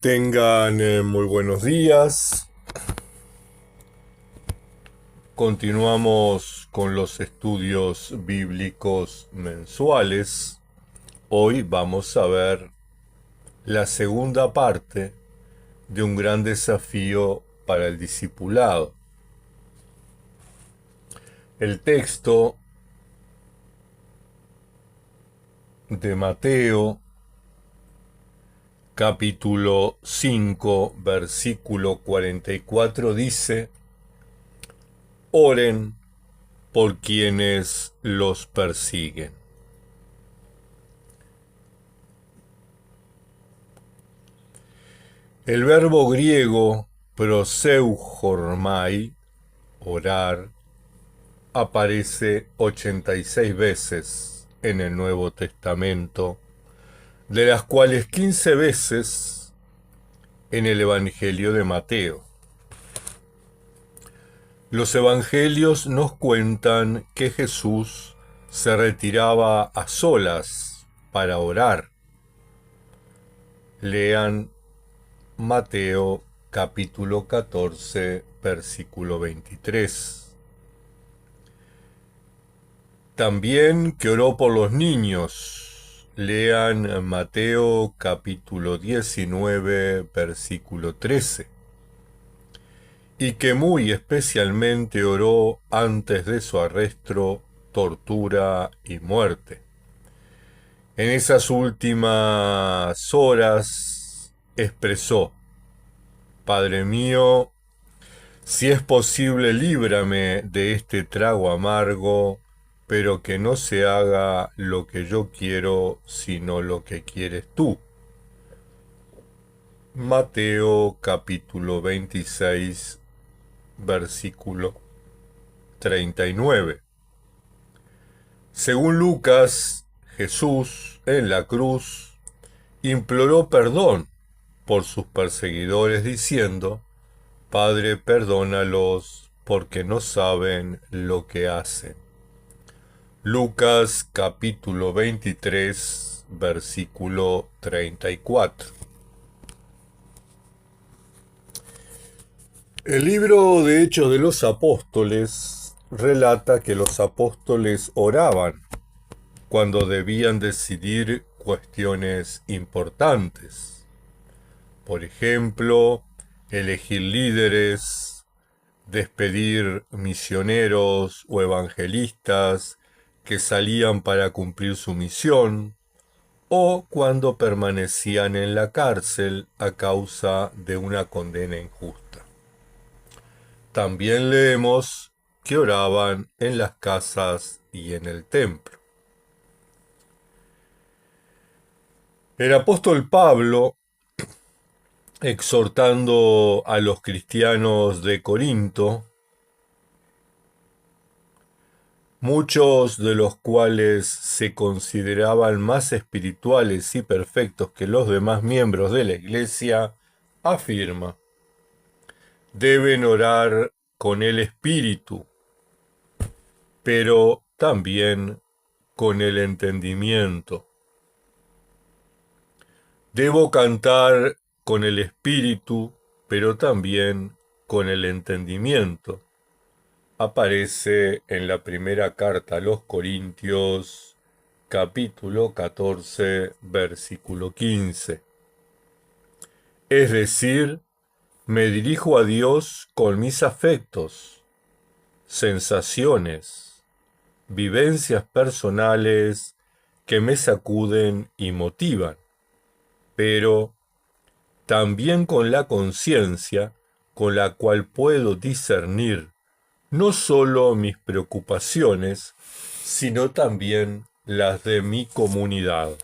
Tengan muy buenos días. Continuamos con los estudios bíblicos mensuales. Hoy vamos a ver la segunda parte de un gran desafío para el discipulado. El texto de Mateo, capítulo 5, versículo 44, dice: Oren por quienes los persiguen. El verbo griego proseuchormai, orar, aparece 86 veces en el Nuevo Testamento, de las cuales 15 veces en el Evangelio de Mateo. Los evangelios nos cuentan que Jesús se retiraba a solas para orar. Lean Mateo capítulo 14, versículo 23. También que oró por los niños. Lean Mateo capítulo 19, versículo 13. Y que muy especialmente oró antes de su arresto, tortura y muerte. En esas últimas horas expresó: Padre mío, si es posible, líbrame de este trago amargo, pero que no se haga lo que yo quiero, sino lo que quieres tú. Mateo capítulo 26, versículo 39. Según Lucas, Jesús en la cruz imploró perdón por sus perseguidores diciendo: Padre, perdónalos porque no saben lo que hacen. Lucas capítulo 23, versículo 34. El libro de Hechos de los Apóstoles relata que los apóstoles oraban cuando debían decidir cuestiones importantes. Por ejemplo, elegir líderes, despedir misioneros o evangelistas que salían para cumplir su misión, o cuando permanecían en la cárcel a causa de una condena injusta. También leemos que oraban en las casas y en el templo. El apóstol Pablo, exhortando a los cristianos de Corinto, muchos de los cuales se consideraban más espirituales y perfectos que los demás miembros de la Iglesia, afirma: deben orar con el espíritu, pero también con el entendimiento. Debo cantar con el espíritu, pero también con el entendimiento. Aparece en la primera carta a los Corintios, capítulo 14, versículo 15. Es decir, me dirijo a Dios con mis afectos, sensaciones, vivencias personales que me sacuden y motivan, pero también con la conciencia con la cual puedo discernir no solo mis preocupaciones, sino también las de mi comunidad.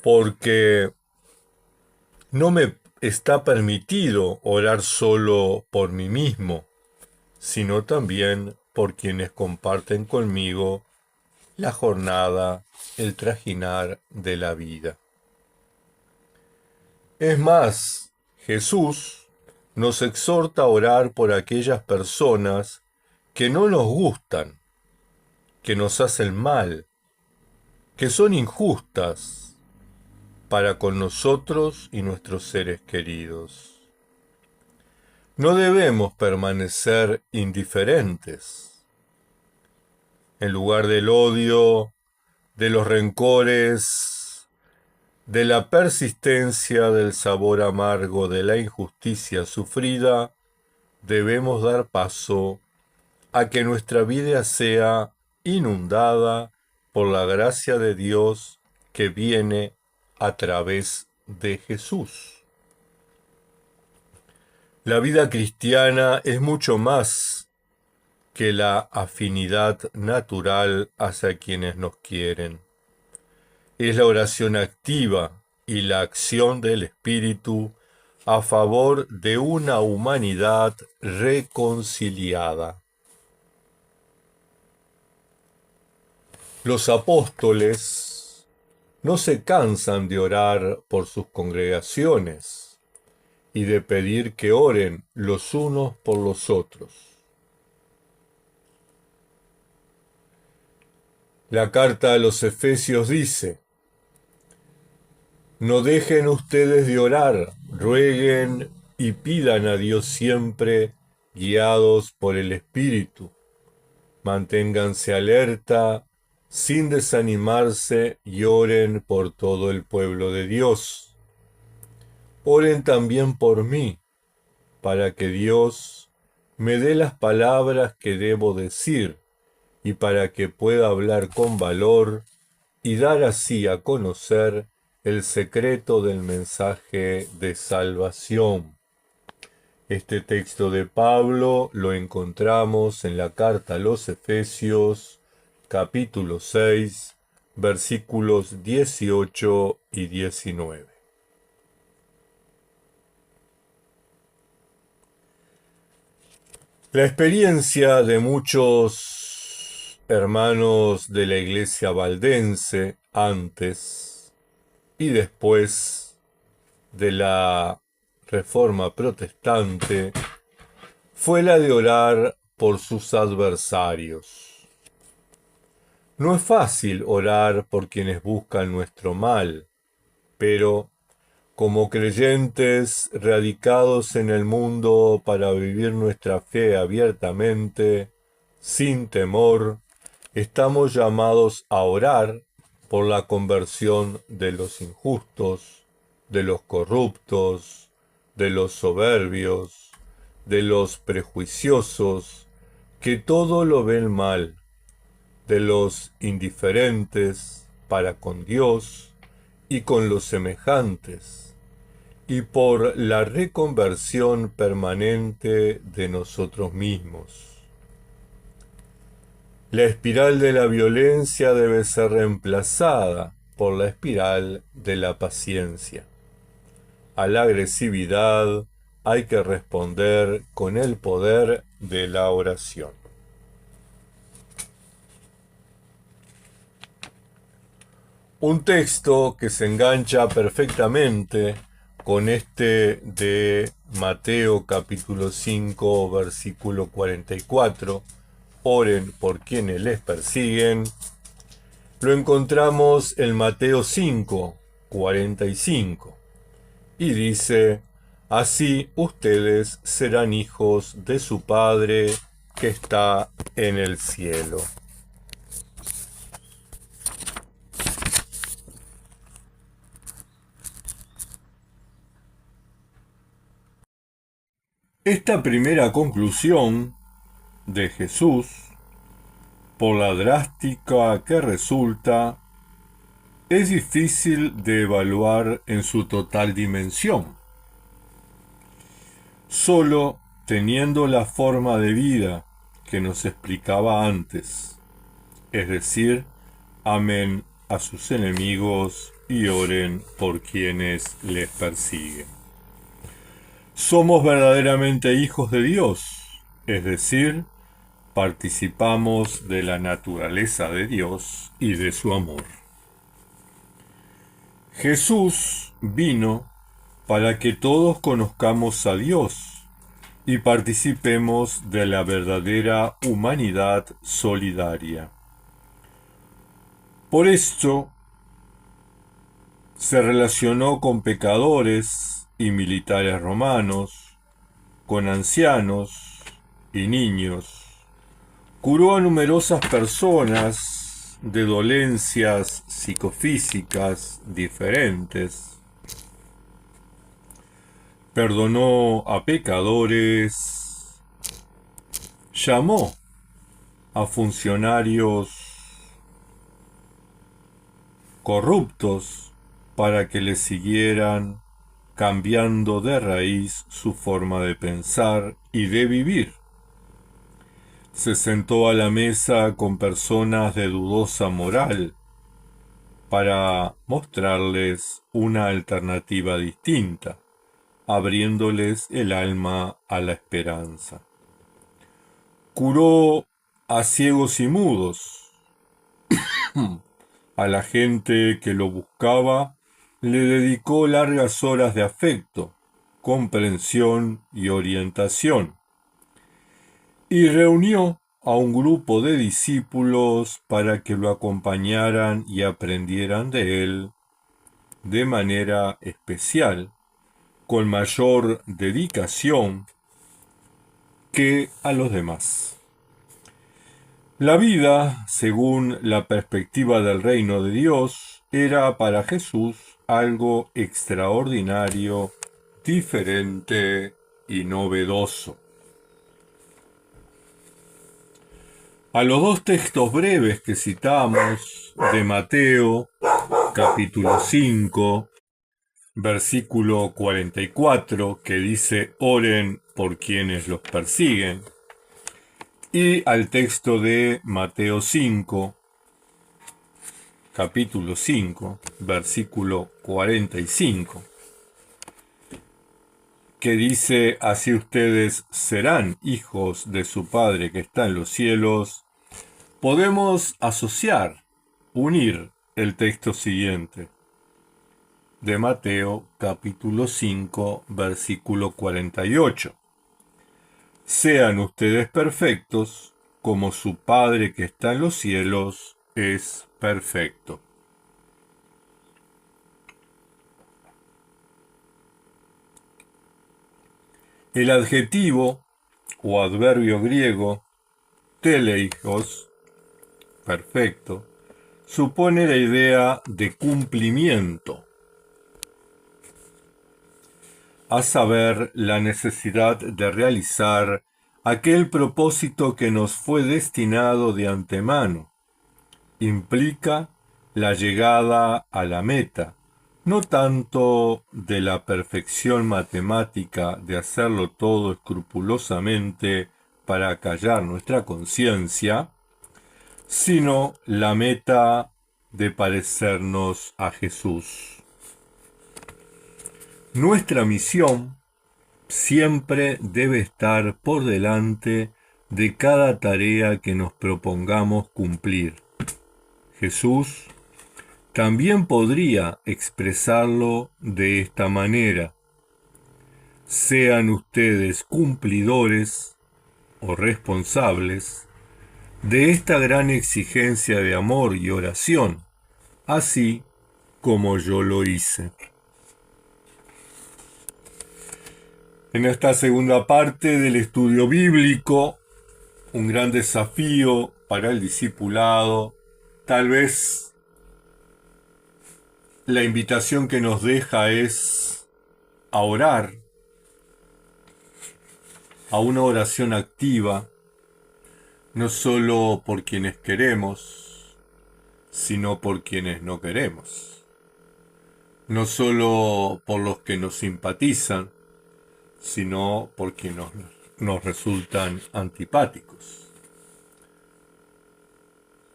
Porque no me está permitido orar solo por mí mismo, sino también por quienes comparten conmigo la jornada, el trajinar de la vida. Es más, Jesús nos exhorta a orar por aquellas personas que no nos gustan, que nos hacen mal, que son injustas, para con nosotros y nuestros seres queridos. No debemos permanecer indiferentes. En lugar del odio, de los rencores, de la persistencia del sabor amargo de la injusticia sufrida, debemos dar paso a que nuestra vida sea inundada por la gracia de Dios que viene a través de Jesús. La vida cristiana es mucho más que la afinidad natural hacia quienes nos quieren. Es la oración activa y la acción del Espíritu a favor de una humanidad reconciliada. Los apóstoles no se cansan de orar por sus congregaciones y de pedir que oren los unos por los otros. La carta a los Efesios dice: no dejen ustedes de orar, rueguen y pidan a Dios siempre, guiados por el Espíritu. Manténganse alerta, sin desanimarse, y oren por todo el pueblo de Dios. Oren también por mí, para que Dios me dé las palabras que debo decir y para que pueda hablar con valor y dar así a conocer el secreto del mensaje de salvación. Este texto de Pablo lo encontramos en la carta a los Efesios, capítulo 6, versículos 18 y 19. La experiencia de muchos hermanos de la iglesia valdense antes y después de la Reforma Protestante fue la de orar por sus adversarios. No es fácil orar por quienes buscan nuestro mal, pero como creyentes radicados en el mundo para vivir nuestra fe abiertamente, sin temor, estamos llamados a orar por la conversión de los injustos, de los corruptos, de los soberbios, de los prejuiciosos, que todo lo ven mal, de los indiferentes para con Dios y con los semejantes, y por la reconversión permanente de nosotros mismos. La espiral de la violencia debe ser reemplazada por la espiral de la paciencia. A la agresividad hay que responder con el poder de la oración. Un texto que se engancha perfectamente con este de Mateo capítulo 5 versículo 44, oren por quienes les persiguen, lo encontramos en Mateo 5, 45, y dice: así ustedes serán hijos de su Padre que está en el cielo. Esta primera conclusión de Jesús, por la drástica que resulta, es difícil de evaluar en su total dimensión. Solo teniendo la forma de vida que nos explicaba antes, es decir, amen a sus enemigos y oren por quienes les persiguen. Somos verdaderamente hijos de Dios, es decir, participamos de la naturaleza de Dios y de su amor. Jesús vino para que todos conozcamos a Dios y participemos de la verdadera humanidad solidaria. Por esto, Se relacionó con pecadores y militares romanos, con ancianos y niños. Curó a numerosas personas de dolencias psicofísicas diferentes. Perdonó a pecadores. Llamó a funcionarios corruptos para que le siguieran, cambiando de raíz su forma de pensar y de vivir. Se sentó a la mesa con personas de dudosa moral para mostrarles una alternativa distinta, abriéndoles el alma a la esperanza. Curó a ciegos y mudos. A la gente que lo buscaba le dedicó largas horas de afecto, comprensión y orientación, y reunió a un grupo de discípulos para que lo acompañaran y aprendieran de él de manera especial, con mayor dedicación que a los demás. La vida, según la perspectiva del reino de Dios, era para Jesús algo extraordinario, diferente y novedoso. A los dos textos breves que citamos de Mateo, capítulo 5, versículo 44, que dice: oren por quienes los persiguen, y al texto de Mateo 5, capítulo 5, versículo 45, que dice: así ustedes serán hijos de su Padre que está en los cielos, podemos asociar, unir el texto siguiente de Mateo capítulo 5, versículo 48. Sean ustedes perfectos, como su Padre que está en los cielos es perfecto. El adjetivo o adverbio griego teleios, perfecto, supone la idea de cumplimiento, a saber, la necesidad de realizar aquel propósito que nos fue destinado de antemano. Implica la llegada a la meta, no tanto de la perfección matemática de hacerlo todo escrupulosamente para acallar nuestra conciencia, sino la meta de parecernos a Jesús. Nuestra misión siempre debe estar por delante de cada tarea que nos propongamos cumplir. Jesús también podría expresarlo de esta manera: sean ustedes cumplidores o responsables de esta gran exigencia de amor y oración, así como yo lo hice. En esta segunda parte del estudio bíblico, un gran desafío para el discipulado, tal vez la invitación que nos deja es a orar, a una oración activa, no solo por quienes queremos, sino por quienes no queremos. No solo por los que nos simpatizan, sino por quienes nos resultan antipáticos.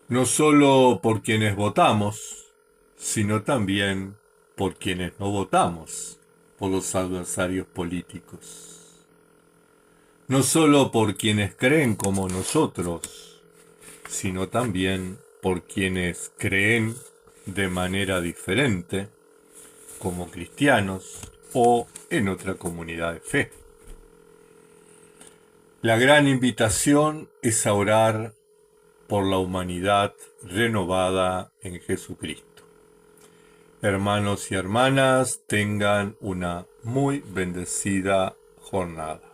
No solo por quienes votamos, sino también por quienes no votamos, por los adversarios políticos. No solo por quienes creen como nosotros, sino también por quienes creen de manera diferente, como cristianos o en otra comunidad de fe. La gran invitación es a orar por la humanidad renovada en Jesucristo. Hermanos y hermanas, tengan una muy bendecida jornada.